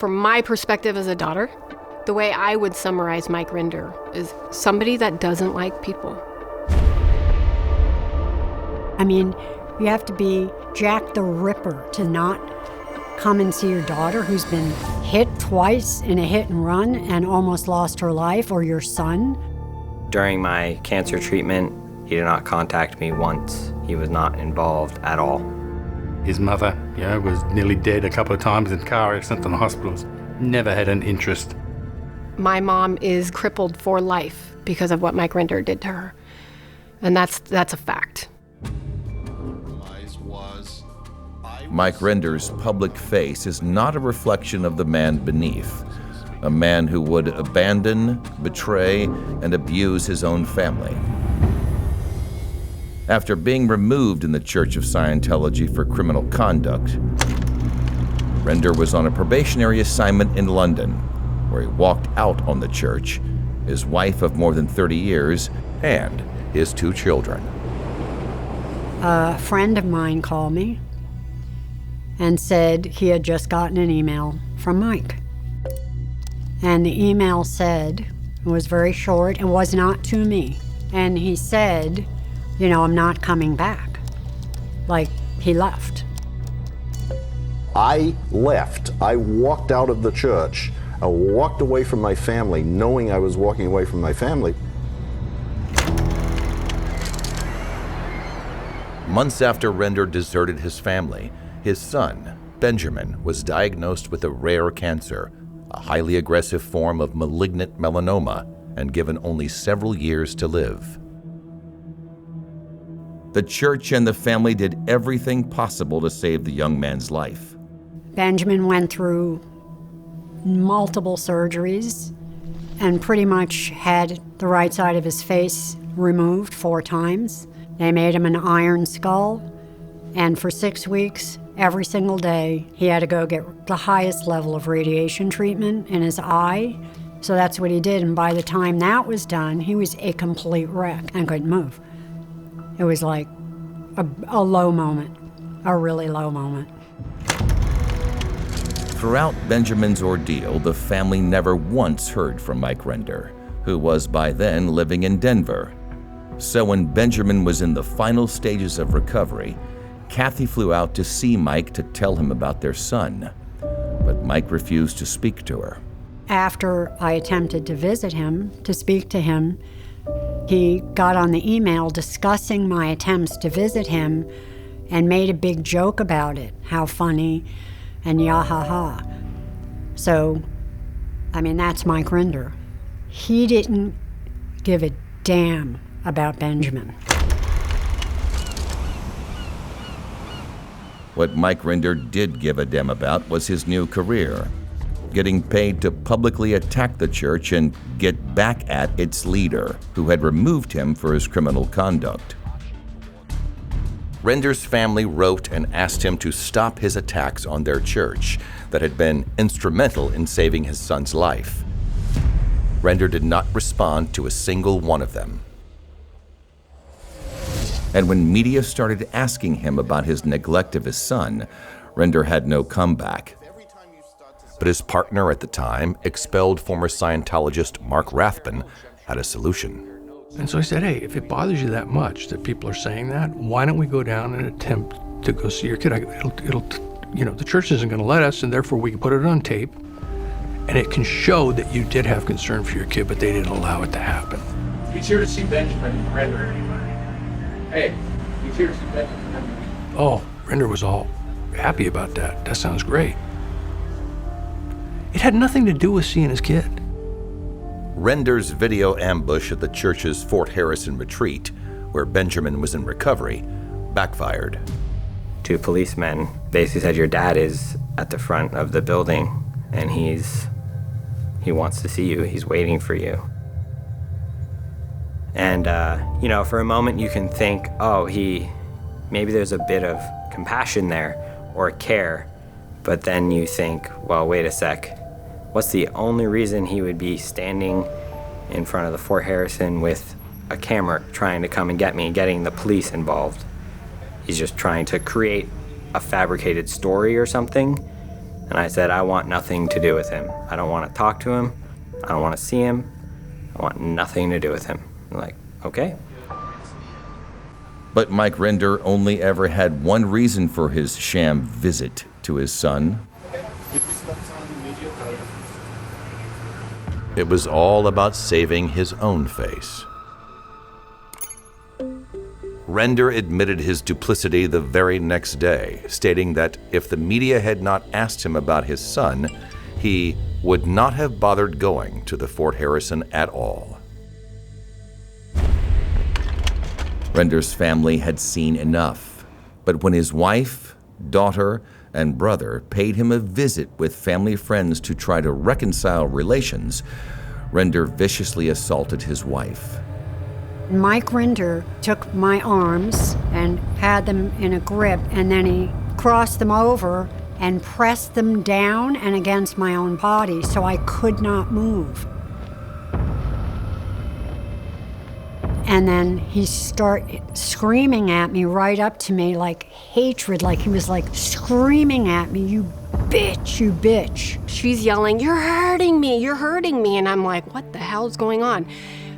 From my perspective as a daughter, the way I would summarize Mike Rinder is somebody that doesn't like people. I mean, you have to be Jack the Ripper to not come and see your daughter who's been hit twice in a hit and run and almost lost her life, or your son. During my cancer treatment, he did not contact me once. He was not involved at all. His mother, was nearly dead a couple of times in car accidents in the hospitals. Never had an interest. My mom is crippled for life because of what Mike Rinder did to her. And that's a fact. Mike Rinder's public face is not a reflection of the man beneath, a man who would abandon, betray, and abuse his own family. After being removed in the Church of Scientology for criminal conduct, Rinder was on a probationary assignment in London, where he walked out on the church, his wife of more than 30 years, and his 2 children. A friend of mine called me and said he had just gotten an email from Mike. And the email said, it was very short, it was not to me. And he said, I'm not coming back. Like, he left. I left. I walked out of the church. I walked away from my family, knowing I was walking away from my family. Months after Rinder deserted his family, his son, Benjamin, was diagnosed with a rare cancer, a highly aggressive form of malignant melanoma, and given only several years to live. The church and the family did everything possible to save the young man's life. Benjamin went through multiple surgeries and pretty much had the right side of his face removed 4 times. They made him an iron skull, and for 6 weeks, every single day, he had to go get the highest level of radiation treatment in his eye. So that's what he did, and by the time that was done, he was a complete wreck and couldn't move. It was like a low moment, a really low moment. Throughout Benjamin's ordeal, the family never once heard from Mike Rinder, who was by then living in Denver. So when Benjamin was in the final stages of recovery, Kathy flew out to see Mike to tell him about their son. But Mike refused to speak to her. After I attempted to visit him, to speak to him, he got on the email discussing my attempts to visit him and made a big joke about it, how funny, and yah-ha-ha. So, that's Mike Rinder. He didn't give a damn about Benjamin. What Mike Rinder did give a damn about was his new career, getting paid to publicly attack the church and get back at its leader, who had removed him for his criminal conduct. Rinder's family wrote and asked him to stop his attacks on their church that had been instrumental in saving his son's life. Rinder did not respond to a single one of them. And when media started asking him about his neglect of his son, Rinder had no comeback. But his partner at the time, expelled former Scientologist Mark Rathbun, had a solution. And so I said, hey, if it bothers you that much that people are saying that, why don't we go down and attempt to go see your kid? The church isn't going to let us, and therefore we can put it on tape, and it can show that you did have concern for your kid, but they didn't allow it to happen. He's here to see Benjamin Rinder. Hey, he's here to see Benjamin Rinder. Oh, Rinder was all happy about that. That sounds great. It had nothing to do with seeing his kid. Rinder's video ambush at the church's Fort Harrison retreat, where Benjamin was in recovery, backfired. 2 policemen basically said, your dad is at the front of the building and he wants to see you. He's waiting for you. And, for a moment you can think, maybe there's a bit of compassion there or care, but then you think, well, wait a sec. What's the only reason he would be standing in front of the Fort Harrison with a camera trying to come and get me, getting the police involved? He's just trying to create a fabricated story or something. And I said, I want nothing to do with him. I don't want to talk to him. I don't want to see him. I want nothing to do with him. I'm like, okay. But Mike Rinder only ever had one reason for his sham visit to his son. It was all about saving his own face. Rinder admitted his duplicity the very next day, stating that if the media had not asked him about his son, he would not have bothered going to the Fort Harrison at all. Rinder's family had seen enough, but when his wife, daughter, and brother paid him a visit with family friends to try to reconcile relations, Rinder viciously assaulted his wife. Mike Rinder took my arms and had them in a grip, and then he crossed them over and pressed them down and against my own body so I could not move. And then he started screaming at me right up to me, like hatred, like he was like screaming at me, you bitch, you bitch. She's yelling, you're hurting me, you're hurting me. And I'm like, what the hell's going on?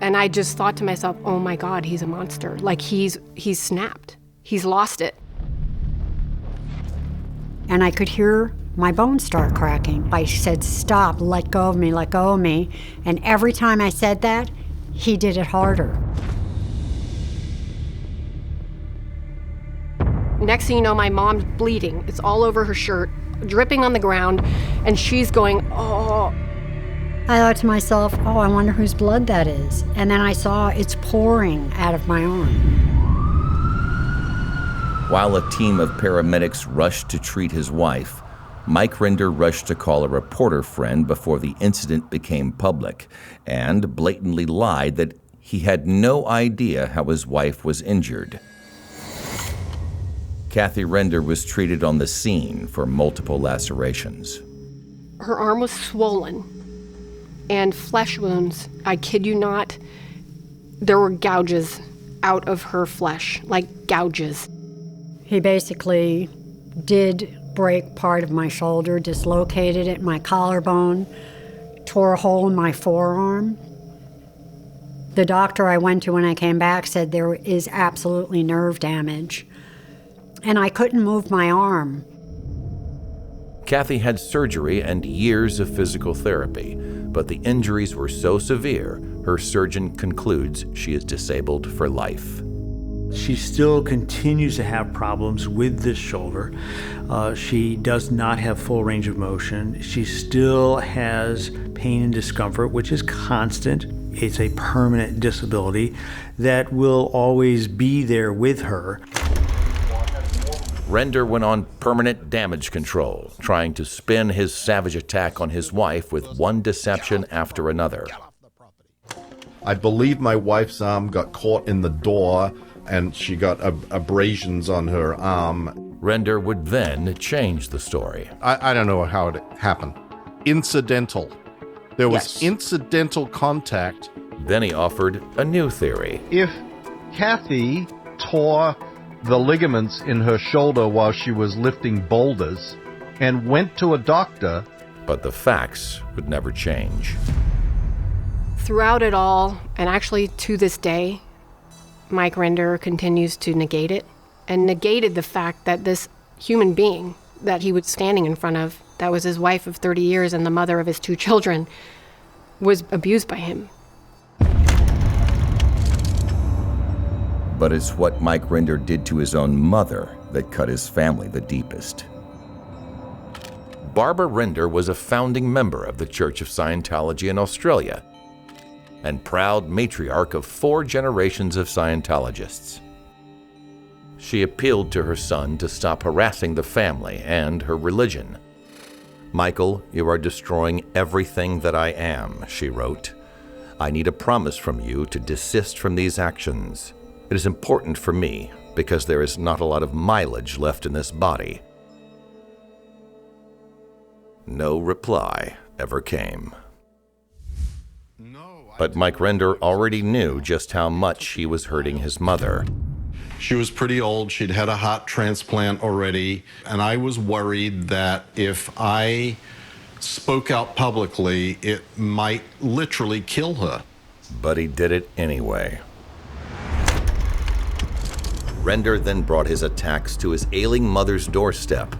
And I just thought to myself, oh my God, he's a monster. Like he's snapped. He's lost it. And I could hear my bones start cracking. I said, stop, let go of me, let go of me. And every time I said that, he did it harder. Next thing you know, my mom's bleeding. It's all over her shirt, dripping on the ground, and she's going, oh. I thought to myself, oh, I wonder whose blood that is. And then I saw it's pouring out of my arm. While a team of paramedics rushed to treat his wife, Mike Rinder rushed to call a reporter friend before the incident became public and blatantly lied that he had no idea how his wife was injured. Kathy Rinder was treated on the scene for multiple lacerations. Her arm was swollen and flesh wounds. I kid you not, there were gouges out of her flesh, like gouges. He basically did break part of my shoulder, dislocated it, my collarbone, tore a hole in my forearm. The doctor I went to when I came back said there is absolutely nerve damage. And I couldn't move my arm. Kathy had surgery and years of physical therapy, but the injuries were so severe, her surgeon concludes she is disabled for life. She still continues to have problems with this shoulder. She does not have full range of motion. She still has pain and discomfort, which is constant. It's a permanent disability that will always be there with her. Rinder went on permanent damage control, trying to spin his savage attack on his wife with one deception after another. I believe my wife's arm got caught in the door and she got abrasions on her arm. Rinder would then change the story. I don't know how it happened. Incidental. There was incidental contact. Then he offered a new theory. If Kathy tore the ligaments in her shoulder while she was lifting boulders and went to a doctor. But the facts would never change. Throughout it all, and actually to this day, Mike Rinder continues to negate it and negated the fact that this human being that he was standing in front of, that was his wife of 30 years and the mother of his 2 children, was abused by him. But it's what Mike Rinder did to his own mother that cut his family the deepest. Barbara Rinder was a founding member of the Church of Scientology in Australia and proud matriarch of 4 generations of Scientologists. She appealed to her son to stop harassing the family and her religion. "Michael, you are destroying everything that I am," she wrote. "I need a promise from you to desist from these actions. It is important for me because there is not a lot of mileage left in this body." No reply ever came. But Mike Rinder already knew just how much he was hurting his mother. She was pretty old. She'd had a heart transplant already. And I was worried that if I spoke out publicly, it might literally kill her. But he did it anyway. Rinder then brought his attacks to his ailing mother's doorstep.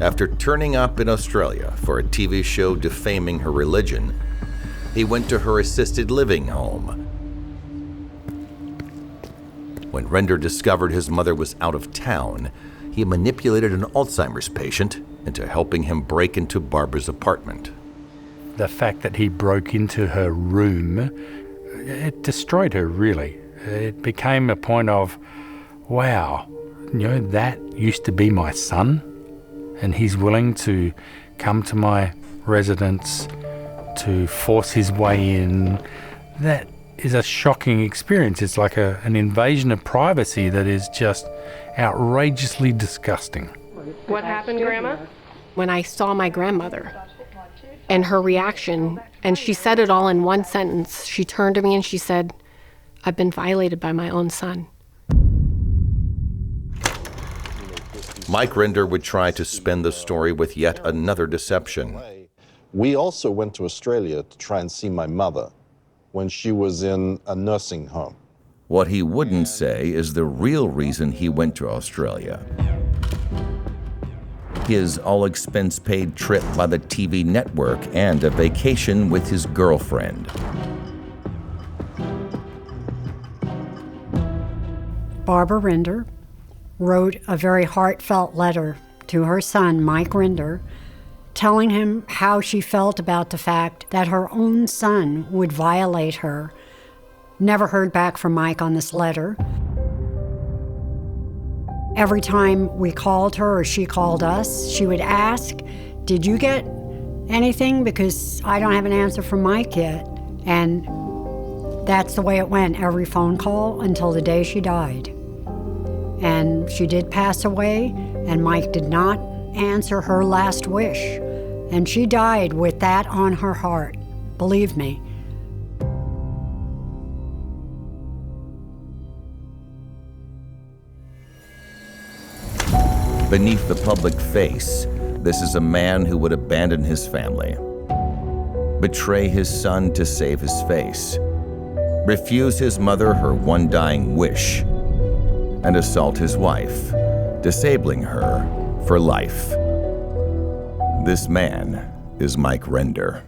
After turning up in Australia for a TV show defaming her religion, he went to her assisted living home. When Rinder discovered his mother was out of town, he manipulated an Alzheimer's patient into helping him break into Barbara's apartment. The fact that he broke into her room, it destroyed her, really. It became a point of, wow, that used to be my son, and he's willing to come to my residence to force his way in. That is a shocking experience. It's like an invasion of privacy that is just outrageously disgusting. What happened, Grandma? When I saw my grandmother and her reaction, and she said it all in one sentence. She turned to me and she said, "I've been violated by my own son." Mike Rinder would try to spin the story with yet another deception. We also went to Australia to try and see my mother when she was in a nursing home. What he wouldn't say is the real reason he went to Australia. His all-expense-paid trip by the TV network and a vacation with his girlfriend. Barbara Rinder wrote a very heartfelt letter to her son, Mike Rinder, telling him how she felt about the fact that her own son would violate her. Never heard back from Mike on this letter. Every time we called her or she called us, she would ask, "Did you get anything? Because I don't have an answer from Mike yet." And that's the way it went every phone call until the day she died. And she did pass away, and Mike did not answer her last wish. And she died with that on her heart, believe me. Beneath the public face, this is a man who would abandon his family, betray his son to save his face, refuse his mother her one dying wish, and assault his wife, disabling her for life. This man is Mike Rinder.